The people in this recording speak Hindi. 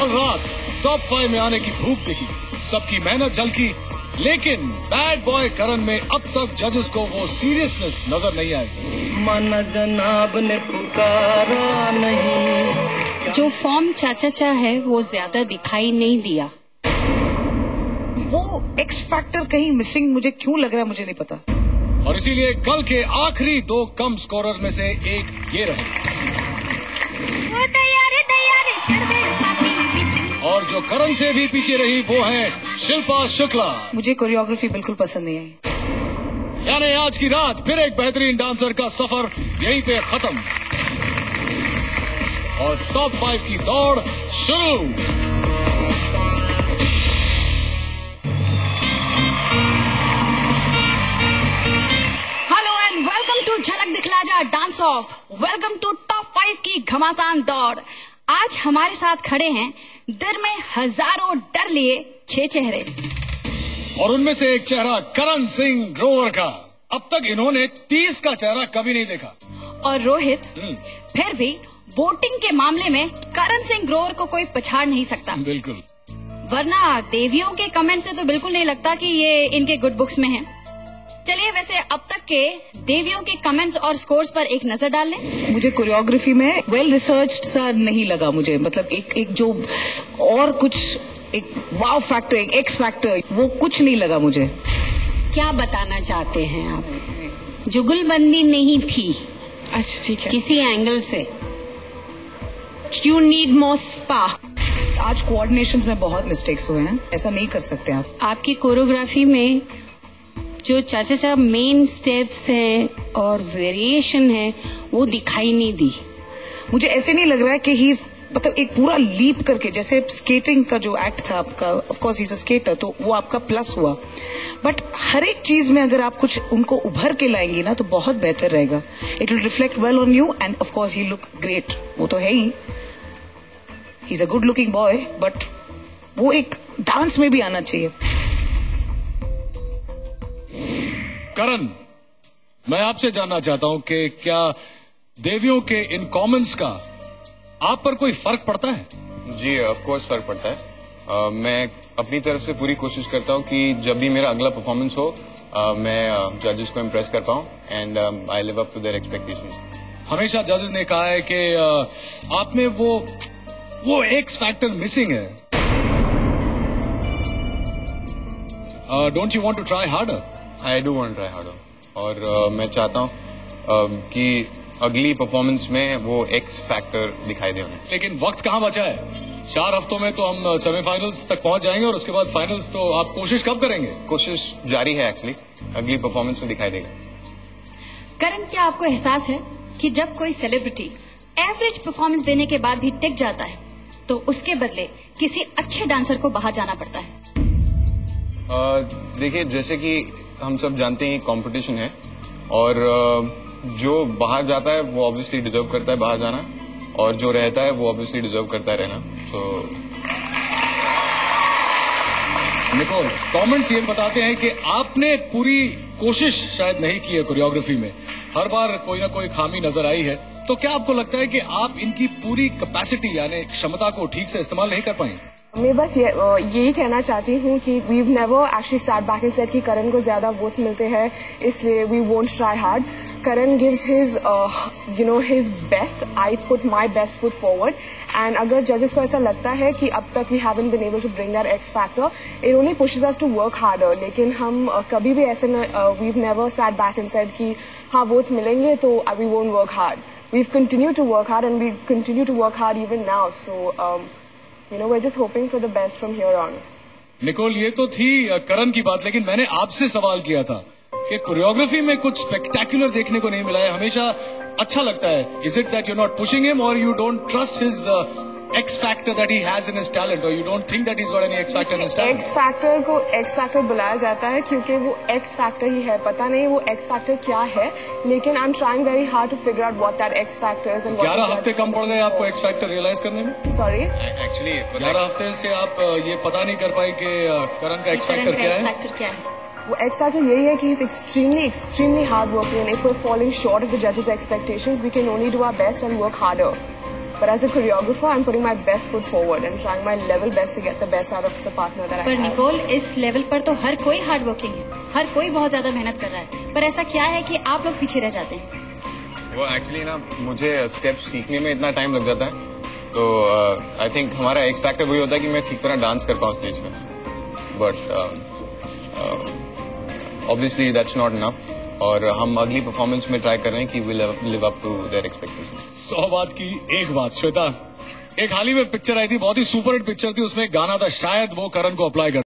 कल रात टॉप 5 में आने की भूख दिखी, सबकी मेहनत झलकी, लेकिन बैड बॉय करण में अब तक जजेस को वो सीरियसनेस नजर नहीं आई। मन जनाब ने पुकारा नहीं। जो फॉर्म चाचा है वो ज्यादा दिखाई नहीं दिया। वो एक्स फैक्टर कहीं मिसिंग मुझे क्यों लग रहा है मुझे नहीं पता। और इसीलिए कल के आखिरी 2 कम स्कोरर्स में से एक ये रहे। और जो करण से भी पीछे रही वो है शिल्पा शुक्ला। मुझे कोरियोग्राफी बिल्कुल पसंद नहीं आई। यानी आज की रात फिर एक बेहतरीन डांसर का सफर यहीं पे खत्म और टॉप 5 की दौड़ शुरू। Hello and welcome to Jhalak Dikhla Jaa dance off. Welcome to top 5 की घमासान दौड़। आज हमारे साथ खड़े हैं दिल में हजारों डर लिए 6 चेहरे और उनमें से एक चेहरा करण सिंह ग्रोवर का। अब तक इन्होंने 30 का चेहरा कभी नहीं देखा। और रोहित फिर भी वोटिंग के मामले में करण सिंह ग्रोवर को कोई पछाड़ नहीं सकता। बिल्कुल, वरना देवियों के कमेंट से तो बिल्कुल नहीं लगता कि ये इनके गुड बुक्स में है। चलिए वैसे अब तक के देवियों के कमेंट्स और स्कोर्स पर एक नजर डाल लें। मुझे कोरियोग्राफी में वेल रिसर्च्ड सा नहीं लगा मुझे, मतलब एक जो और कुछ एक वाव फैक्टर, एक एक्स फैक्टर, वो कुछ नहीं लगा मुझे। क्या बताना चाहते हैं आप? जुगलबंदी नहीं थी। अच्छा ठीक है, किसी एंगल से यू नीड मोर स्पार्क। आज कोऑर्डिनेशंस में बहुत मिस्टेक्स हुए हैं, ऐसा नहीं कर सकते आप। आपकी कोरियोग्राफी में जो चाचा मेन स्टेप्स हैं और वेरिएशन है वो दिखाई नहीं दी। मुझे ऐसे नहीं लग रहा है कि ही मतलब एक पूरा लीप करके, जैसे स्केटिंग का जो एक्ट था आपका, of course he is a skater, तो वो आपका प्लस हुआ। बट हर एक चीज में अगर आप कुछ उनको उभर के लाएंगी ना तो बहुत बेहतर रहेगा। It will reflect well on you and of course he look great. वो तो है ही, he is a good looking boy, but वो एक डांस में भी आना चाहिए। करण, मैं आपसे जानना चाहता हूं कि क्या देवियों के इन कमेंट्स का आप पर कोई फर्क पड़ता है? जी ऑफ कोर्स फर्क पड़ता है। मैं अपनी तरफ से पूरी कोशिश करता हूं कि जब भी मेरा अगला परफॉर्मेंस हो मैं जजेस को इम्प्रेस कर पाऊं and I live up to their expectations. हमेशा जजेस ने कहा है कि आप में वो एक्स फैक्टर मिसिंग है। Don't you want to try harder? I do want try harder और मैं चाहता हूं कि अगली परफॉर्मेंस में वो एक्स फैक्टर दिखाई दे उन्हें। लेकिन वक्त कहाँ बचा है? 4 हफ्तों में तो हम सेमीफाइनल्स तक पहुंच जाएंगे और उसके बाद फाइनल्स। तो आप कोशिश कब करेंगे? कोशिश जारी है एक्चुअली, अगली परफॉर्मेंस में दिखाई देगा। करण, क्या आपको एहसास है कि जब कोई सेलिब्रिटी एवरेज परफॉर्मेंस देने के बाद भी टिक जाता है तो उसके बदले किसी अच्छे डांसर को बाहर जाना पड़ता है? देखिए, जैसे कि हम सब जानते हैं कंपटीशन है और जो बाहर जाता है वो ऑब्वियसली डिजर्व करता है बाहर जाना, और जो रहता है वो ऑब्वियसली डिजर्व करता है रहना। तो निकोल, कमेंट्स ये बताते हैं कि आपने पूरी कोशिश शायद नहीं की है कोरियोग्राफी में, हर बार कोई ना कोई खामी नजर आई है। तो क्या आपको लगता है कि आप इनकी पूरी कैपेसिटी यानी क्षमता को ठीक से इस्तेमाल नहीं कर पाई? मैं बस यही कहना चाहती हूँ कि we've never actually start back and said कि करण को ज्यादा वोट मिलते हैं इसलिए we won't try hard. Karan gives his his best. I put my best foot forward and अगर जजेस को ऐसा लगता है कि अब तक we haven't been able to bring that X factor, it only pushes us to work harder. लेकिन हम कभी भी ऐसे we've never start back and said कि हाँ वोट्स मिलेंगे तो we won't work hard. We've continue to work hard and we continue to work hard even now. So we're just hoping for the best from here on. Nicole, ये तो थी करण की बात, लेकिन मैंने आपसे सवाल किया था कि कोरियोग्राफी में कुछ स्पेक्टेकुलर देखने को नहीं मिला है, हमेशा अच्छा लगता है। Is it that you not pushing him or you don't trust his X factor that he has in his talent, or you don't think that he has got any X factor in his talent? X factor को एक्स फैक्टर बुलाया जाता है क्योंकि वो एक्स फैक्टर ही है। पता नहीं वो एक्स फैक्टर क्या है, लेकिन I am trying very hard to figure out what that X factor is. 11 हफ्ते कम पड़ गए आपको एक्स फैक्टर रियलाइज करने में? सॉरी, एक्चुअली 11 हफ्ते से आप ये पता नहीं कर पाए कि करण का एक्स फैक्टर क्या है? वो एक्स फैक्टर यही है कि he is extremely hard working and if we are falling short of the जजेस expectations we can only do our best and work harder. But as a choreographer, I'm putting my best foot forward and trying my level best to get the best out of the partner that I पर have. निकोल, इस लेवल पर तो हर कोई हार्ड वर्किंग है, हर कोई बहुत ज्यादा मेहनत कर रहा है, पर ऐसा क्या है कि आप लोग पीछे रह जाते हैं? वो एक्चुअली ना मुझे स्टेप्स सीखने में इतना टाइम लग जाता है, तो आई थिंक हमारा एक्स फैक्टर वही होता है कि मैं ठीक तरह डांस कर पाऊँ स्टेज में, but obviously that's not enough, और हम अगली परफॉर्मेंस में ट्राई कर रहे हैं कि we live up to their expectation. 100 बात की एक बात, श्वेता, एक हाल ही में पिक्चर आई थी, बहुत ही सुपर हिट पिक्चर थी, उसमें गाना था, शायद वो करण को अप्लाई कर